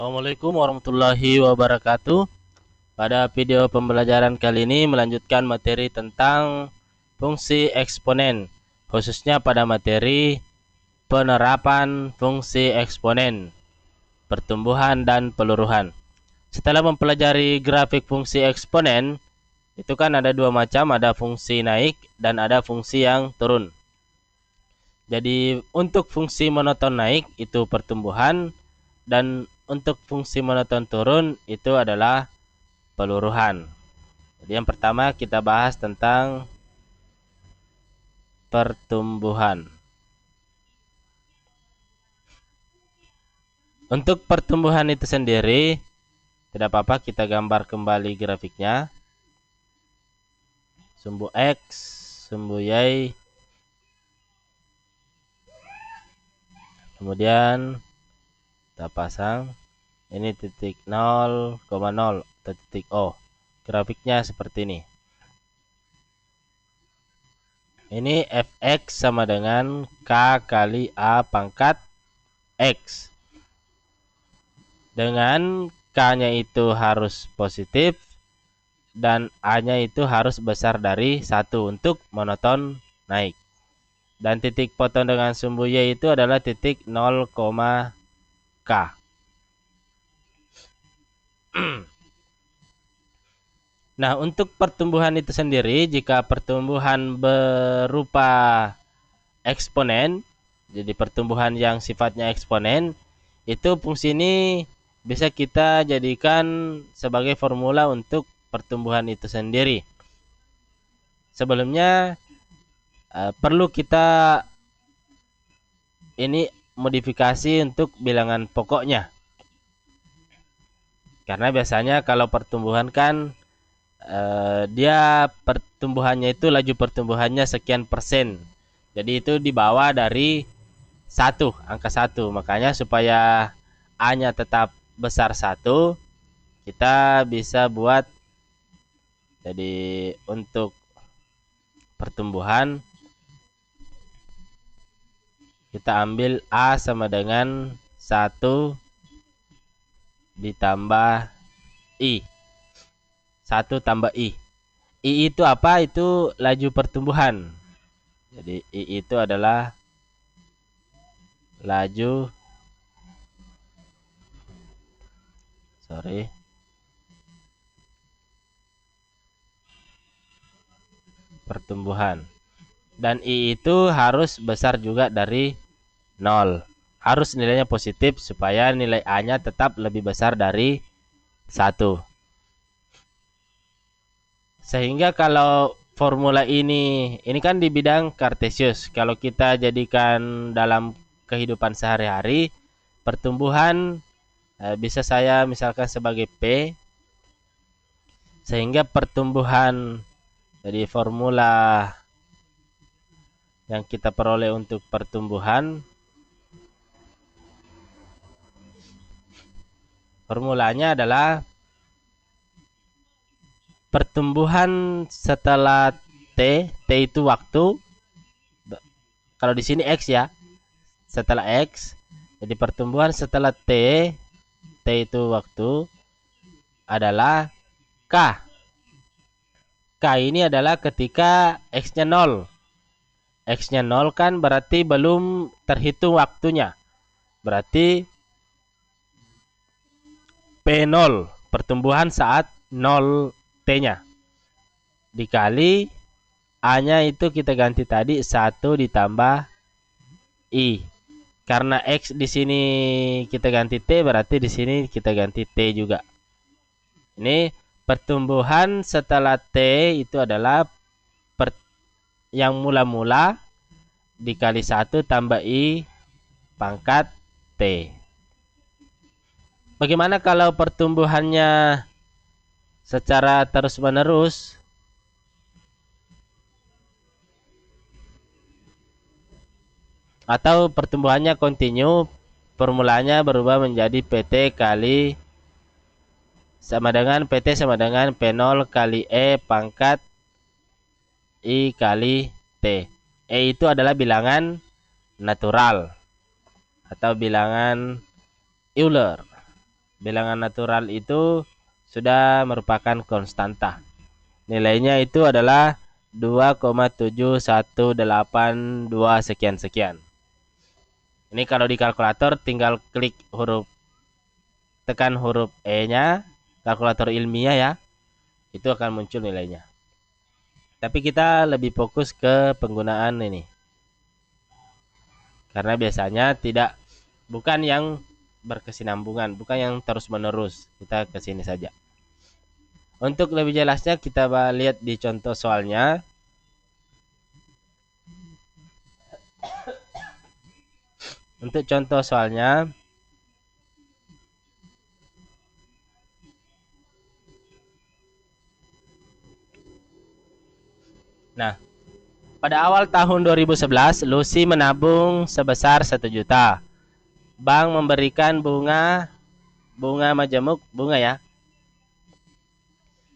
Assalamualaikum warahmatullahi wabarakatuh. Pada video pembelajaran kali ini melanjutkan materi tentang fungsi eksponen, khususnya pada materi penerapan fungsi eksponen, pertumbuhan dan peluruhan. Setelah mempelajari grafik fungsi eksponen, itu kan ada dua macam, ada fungsi naik dan ada fungsi yang turun. Jadi untuk fungsi monoton naik itu pertumbuhan, dan untuk fungsi monoton turun itu adalah peluruhan. Jadi yang pertama kita bahas tentang pertumbuhan. Untuk pertumbuhan itu sendiri, tidak apa-apa kita gambar kembali grafiknya. Sumbu X, sumbu Y, kemudian kita pasang ini titik 0,0 atau titik O. Grafiknya seperti ini. Ini fx sama dengan k kali a pangkat x. Dengan k-nya itu harus positif dan a-nya itu harus besar dari 1 untuk monoton naik. Dan titik potong dengan sumbu y itu adalah titik 0, k. Nah, untuk pertumbuhan itu sendiri, jika pertumbuhan berupa eksponen, jadi pertumbuhan yang sifatnya eksponen, itu fungsi ini bisa kita jadikan sebagai formula untuk pertumbuhan itu sendiri. Sebelumnya perlu kita ini modifikasi untuk bilangan pokoknya. Karena biasanya kalau pertumbuhan kan dia pertumbuhannya itu laju pertumbuhannya sekian persen. Jadi itu dibawa dari angka 1. Makanya supaya A-nya tetap besar 1, kita bisa buat jadi untuk pertumbuhan kita ambil A sama dengan 1 ditambah I. 1 tambah I. I itu apa? Itu laju pertumbuhan. Jadi I itu adalah laju pertumbuhan. Dan I itu harus besar juga dari 0. Harus nilainya positif supaya nilai A-nya tetap lebih besar dari 1. Sehingga kalau formula ini kan di bidang kartesius. Kalau kita jadikan dalam kehidupan sehari-hari, pertumbuhan bisa saya misalkan sebagai P. Sehingga pertumbuhan, jadi formula yang kita peroleh untuk pertumbuhan, formulanya adalah pertumbuhan setelah T itu waktu. Kalau di sini X ya, setelah X. Jadi pertumbuhan setelah T itu waktu adalah K. K ini adalah ketika X-nya 0. X-nya 0 kan berarti belum terhitung waktunya. Berarti P0, pertumbuhan saat 0 T-nya. Dikali A-nya itu kita ganti tadi 1 ditambah I. Karena X di sini kita ganti T, berarti di sini kita ganti T juga. Ini pertumbuhan setelah T itu adalah yang mula-mula dikali 1 tambah I pangkat T. Bagaimana kalau pertumbuhannya secara terus-menerus? Atau pertumbuhannya kontinu, formulanya berubah menjadi PT kali sama dengan PT sama dengan P0 kali E pangkat I kali T. E itu adalah bilangan natural atau bilangan Euler. Bilangan natural itu sudah merupakan konstanta. Nilainya itu adalah 2,7182 sekian-sekian. Ini kalau di kalkulator tinggal klik tekan huruf E-nya, kalkulator ilmiah ya, itu akan muncul nilainya. Tapi kita lebih fokus ke penggunaan ini. Karena biasanya bukan yang berkesinambungan, bukan yang terus-menerus. Kita ke sini saja. Untuk lebih jelasnya kita lihat di contoh soalnya. Untuk contoh soalnya, nah, pada awal tahun 2011, Lucy menabung sebesar 1 juta. Bank memberikan bunga majemuk, bunga ya,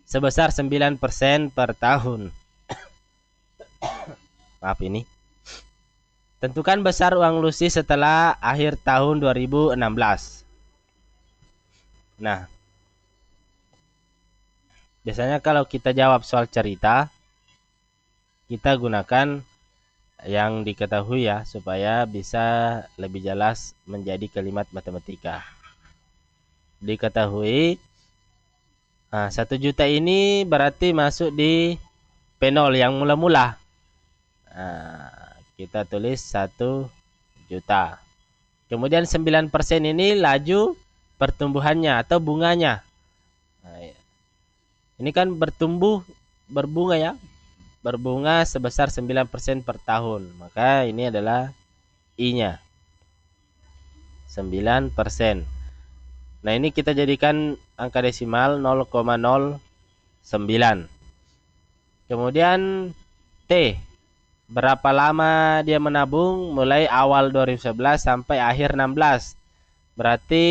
sebesar 9% per tahun. Maaf ini. Tentukan besar uang Lucy setelah akhir tahun 2016. Nah, biasanya kalau kita jawab soal cerita, kita gunakan yang diketahui ya, supaya bisa lebih jelas menjadi kalimat matematika. Diketahui, 1 juta ini berarti masuk di P0 yang mula-mula. Kita tulis 1 juta. Kemudian 9% ini laju pertumbuhannya atau bunganya. Ini kan berbunga ya. Berbunga sebesar 9% per tahun. Maka ini adalah I-nya. 9%. Nah, ini kita jadikan angka desimal 0,09. Kemudian T. Berapa lama dia menabung? Mulai awal 2011 sampai akhir 16. Berarti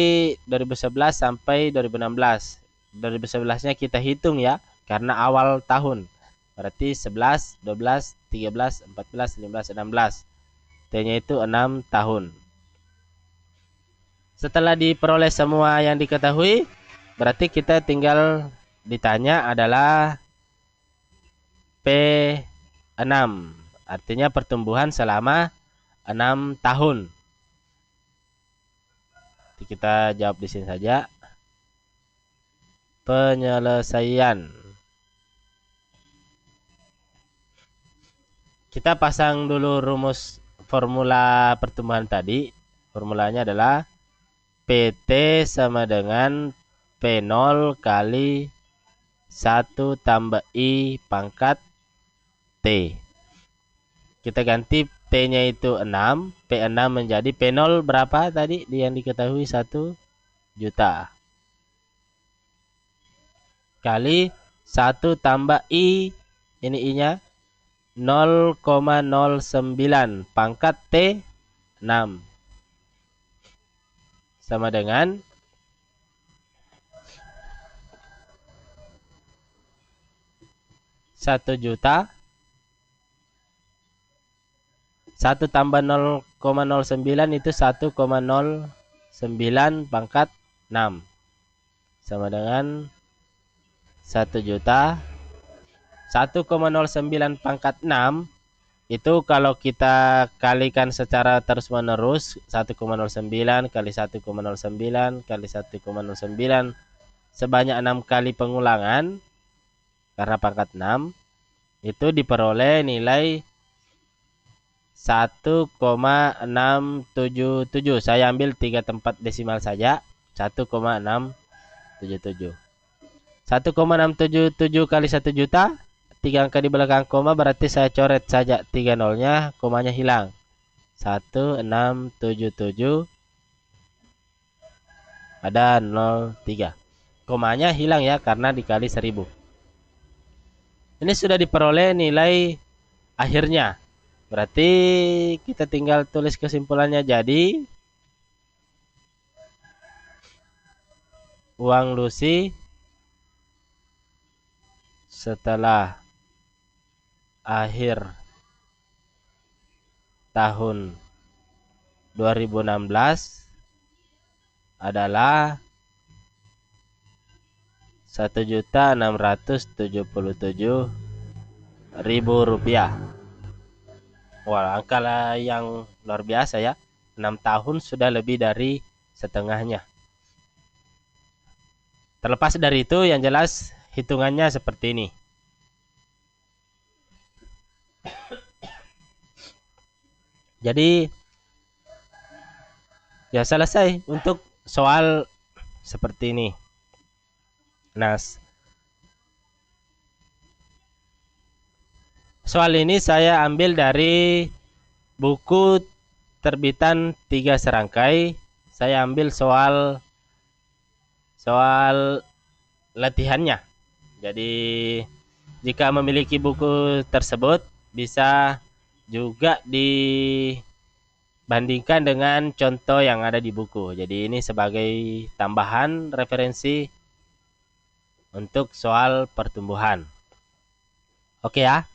2011 sampai 2016. 2011-nya kita hitung ya, karena awal tahun. Berarti 11, 12, 13, 14, 15, 16. T-nya itu 6 tahun. Setelah diperoleh semua yang diketahui, berarti kita tinggal ditanya adalah P6. Artinya pertumbuhan selama 6 tahun. Kita jawab di sini saja. Penyelesaian. Kita pasang dulu rumus formula pertumbuhan tadi. Formulanya adalah PT sama dengan P0 kali 1 tambah I pangkat T. Kita ganti P-nya itu 6. P6 menjadi P0 berapa tadi yang diketahui? 1 juta. Kali 1 tambah I. Ini I-nya 0,09 pangkat T 6. Sama dengan 1 juta. 1 tambah 0,09 itu 1,09 pangkat 6. Sama dengan 1 juta. 1,09 pangkat 6 itu kalau kita kalikan secara terus-menerus, 1,09 kali 1,09 kali 1,09 sebanyak 6 kali pengulangan, karena pangkat 6, itu diperoleh nilai 1,677. Saya ambil 3 tempat desimal saja. 1,677. 1,677 kali 1 juta. 3 angka di belakang koma, berarti saya coret saja 3 nolnya, komanya hilang. 1677 ada 03. Komanya hilang ya, karena dikali 1000. Ini sudah diperoleh nilai akhirnya. Berarti kita tinggal tulis kesimpulannya. Jadi uang Lucy setelah akhir tahun 2016 adalah 1.677.000 rupiah. Wah, angka yang luar biasa ya. 6 tahun sudah lebih dari setengahnya. Terlepas dari itu, yang jelas hitungannya seperti ini. Jadi ya selesai untuk soal seperti ini. Nah, soal ini saya ambil dari buku terbitan 3 serangkai. Saya ambil soal latihannya. Jadi jika memiliki buku tersebut bisa juga dibandingkan dengan contoh yang ada di buku. Jadi ini sebagai tambahan referensi untuk soal pertumbuhan. Oke ya.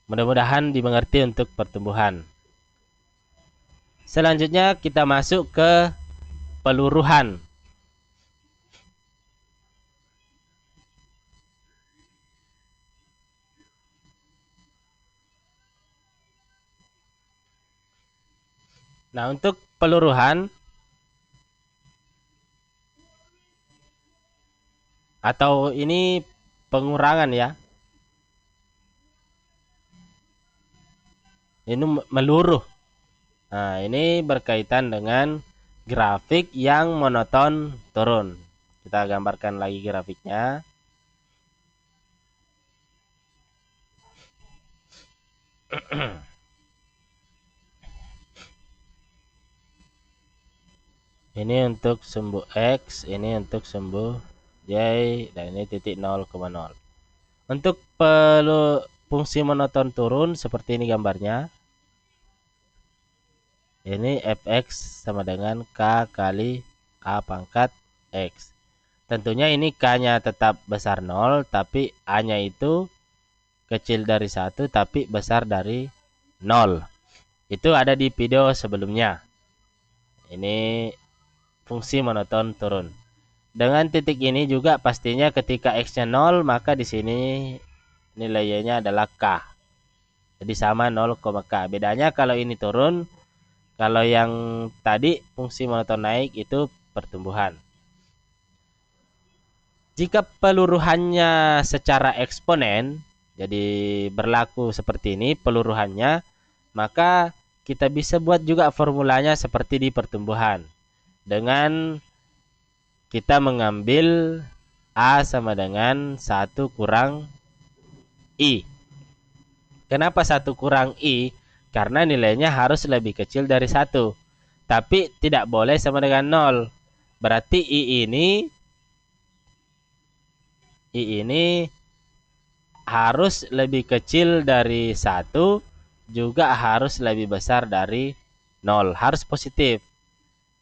Mudah-mudahan dimengerti untuk pertumbuhan. Selanjutnya kita masuk ke peluruhan. Nah, untuk peluruhan atau ini pengurangan ya. Ini meluruh. Nah, ini berkaitan dengan grafik yang monoton turun. Kita gambarkan lagi grafiknya. Ini untuk sumbu X, ini untuk sumbu Y, dan ini titik 0,0. Untuk fungsi monoton turun seperti ini gambarnya. Ini fx sama dengan k kali a pangkat x. Tentunya ini k-nya tetap besar 0, tapi a-nya itu kecil dari 1 tapi besar dari 0. Itu ada di video sebelumnya. Ini fungsi monoton turun. Dengan titik ini juga pastinya ketika x-nya 0, maka di sini nilainya adalah k. Jadi sama 0, k. Bedanya kalau ini turun, kalau yang tadi fungsi monoton naik itu pertumbuhan. Jika peluruhannya secara eksponen, jadi berlaku seperti ini peluruhannya, maka kita bisa buat juga formulanya seperti di pertumbuhan. Dengan kita mengambil A sama dengan 1 kurang I. Kenapa 1 kurang I? Karena nilainya harus lebih kecil dari 1. Tapi tidak boleh sama dengan 0. Berarti I ini harus lebih kecil dari 1, juga harus lebih besar dari 0. Harus positif.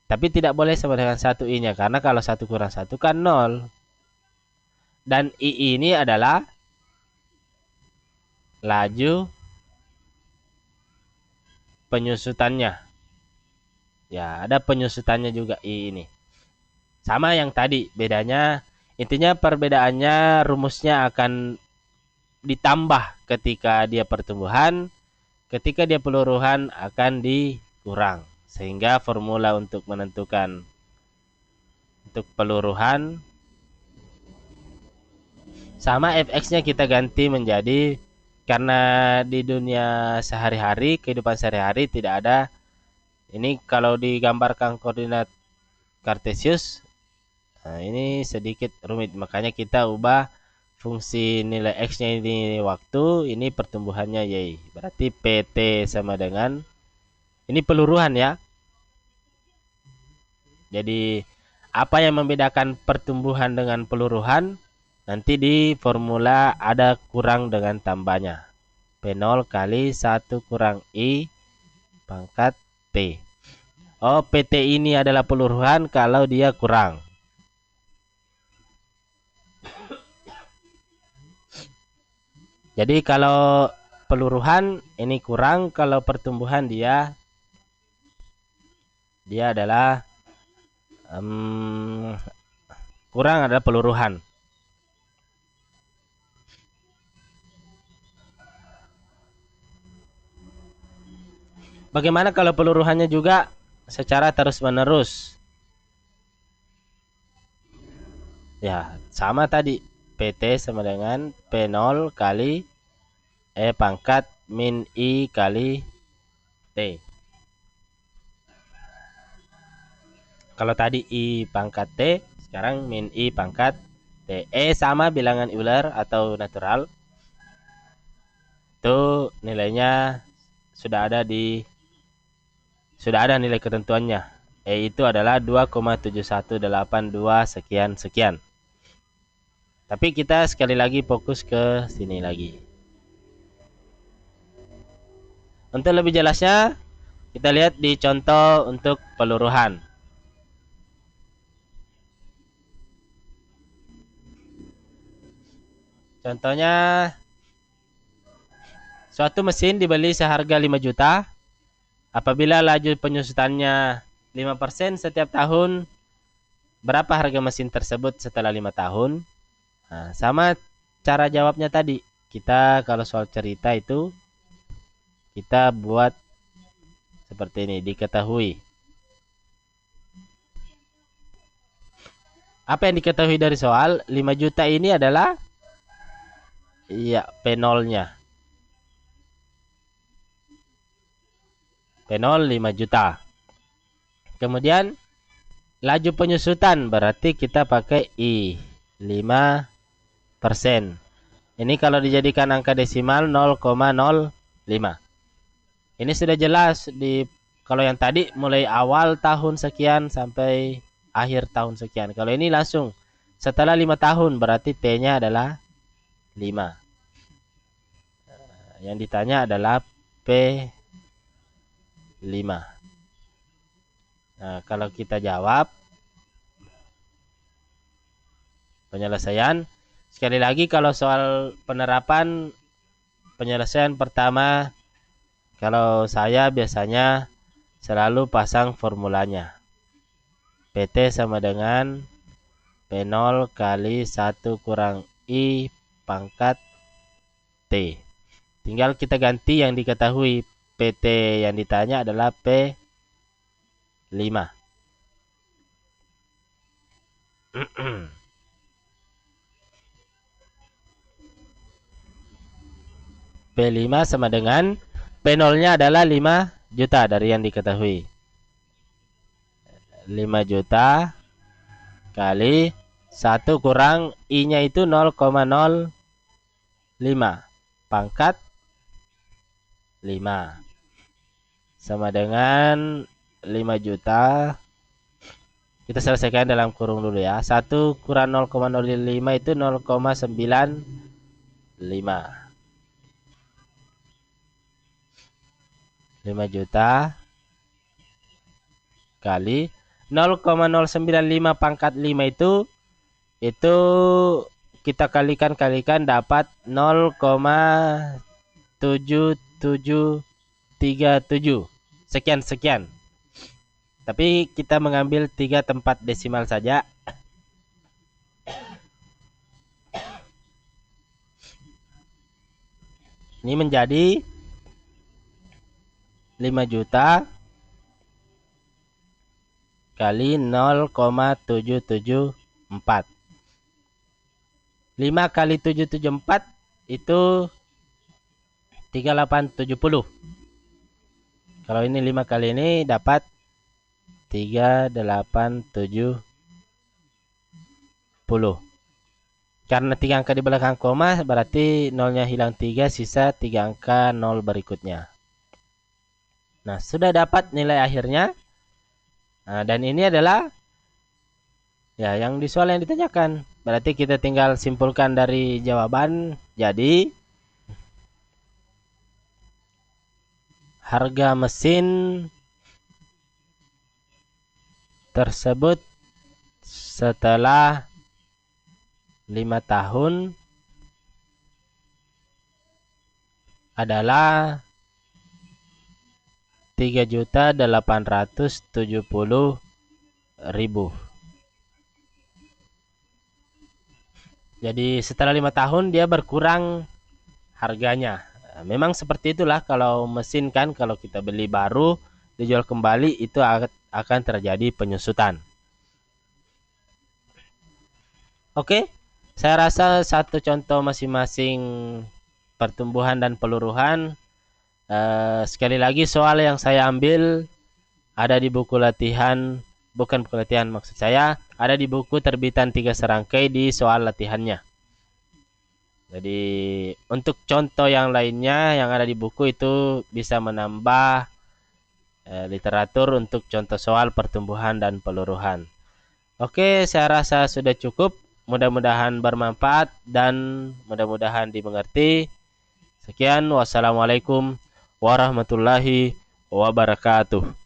Tapi tidak boleh sama dengan 1 I-nya. Karena kalau 1 kurang 1 kan 0. Dan I ini adalah laju penyusutannya. Ya, ada penyusutannya juga I ini. Sama yang tadi, bedanya intinya perbedaannya rumusnya akan ditambah ketika dia pertumbuhan, ketika dia peluruhan akan dikurang. Sehingga formula untuk menentukan untuk peluruhan sama fx-nya kita ganti menjadi, karena di dunia sehari-hari, kehidupan sehari-hari tidak ada ini kalau digambarkan koordinat Kartesius. Nah, ini sedikit rumit, makanya kita ubah fungsi nilai X-nya ini waktu, ini pertumbuhannya Y. Berarti PT sama dengan, ini peluruhan ya. Jadi apa yang membedakan pertumbuhan dengan peluruhan? Nanti di formula ada kurang dengan tambahnya. P0 kali 1 kurang I pangkat T. Oh, PT ini adalah peluruhan kalau dia kurang. Jadi kalau peluruhan ini kurang, kalau pertumbuhan dia adalah kurang adalah peluruhan. Bagaimana kalau peluruhannya juga secara terus-menerus? Ya, sama tadi. PT sama dengan P0 kali E pangkat min I kali T. Kalau tadi I pangkat T, sekarang min I pangkat T. E sama bilangan Euler atau natural. Itu nilainya sudah ada nilai ketentuannya. E itu adalah 2,7182 sekian sekian. Tapi kita sekali lagi fokus ke sini lagi. Untuk lebih jelasnya, kita lihat di contoh untuk peluruhan. Contohnya, suatu mesin dibeli seharga 5 juta. Apabila laju penyusutannya 5% setiap tahun, berapa harga mesin tersebut setelah 5 tahun? Nah, sama cara jawabnya tadi. Kita kalau soal cerita itu, kita buat seperti ini, diketahui. Apa yang diketahui dari soal? 5 juta ini adalah P0-nya. P0 5 juta. Kemudian laju penyusutan berarti kita pakai I 5%. Ini kalau dijadikan angka desimal 0,05. Ini sudah jelas kalau yang tadi mulai awal tahun sekian sampai akhir tahun sekian. Kalau ini langsung setelah 5 tahun berarti T-nya adalah 5. Yang ditanya adalah P5. Nah, kalau kita jawab penyelesaian, sekali lagi kalau soal penerapan penyelesaian pertama, kalau saya biasanya selalu pasang formulanya. PT sama dengan P0 kali 1 kurang I pangkat T. Tinggal kita ganti yang diketahui. PT yang ditanya adalah P5. P5 sama dengan P0-nya adalah 5 juta dari yang diketahui. 5 juta kali 1 kurang I-nya itu 0,05 pangkat 5 sama dengan 5 juta. Kita selesaikan dalam kurung dulu ya. 1 kurang 0,05 itu 0,95. 5 juta kali 0,095 pangkat 5 itu kita kalikan dapat 0,7737 sekian. Tapi kita mengambil 3 tempat desimal saja. Ini menjadi 5 juta kali 0,774. 5 kali 774 itu 3870. Kalau ini 5 kali ini dapat 3870. Karena 3 angka di belakang koma berarti nolnya hilang 3, sisa 3 angka 0 berikutnya. Nah, sudah dapat nilai akhirnya. Nah, dan ini adalah ya yang di soal yang ditanyakan. Berarti kita tinggal simpulkan dari jawaban. Jadi harga mesin tersebut setelah 5 tahun adalah 3.870.000. Jadi setelah 5 tahun dia berkurang harganya. Memang seperti itulah kalau mesin kan, kalau kita beli baru dijual kembali itu akan terjadi penyusutan. Oke, saya rasa satu contoh masing-masing pertumbuhan dan peluruhan. Sekali lagi soal yang saya ambil ada di buku latihan, bukan buku latihan maksud saya, ada di buku terbitan 3 serangkai di soal latihannya. Jadi untuk contoh yang lainnya yang ada di buku itu bisa menambah literatur untuk contoh soal pertumbuhan dan peluruhan. Oke, saya rasa sudah cukup. Mudah-mudahan bermanfaat dan mudah-mudahan dimengerti. Sekian, wassalamualaikum warahmatullahi wabarakatuh.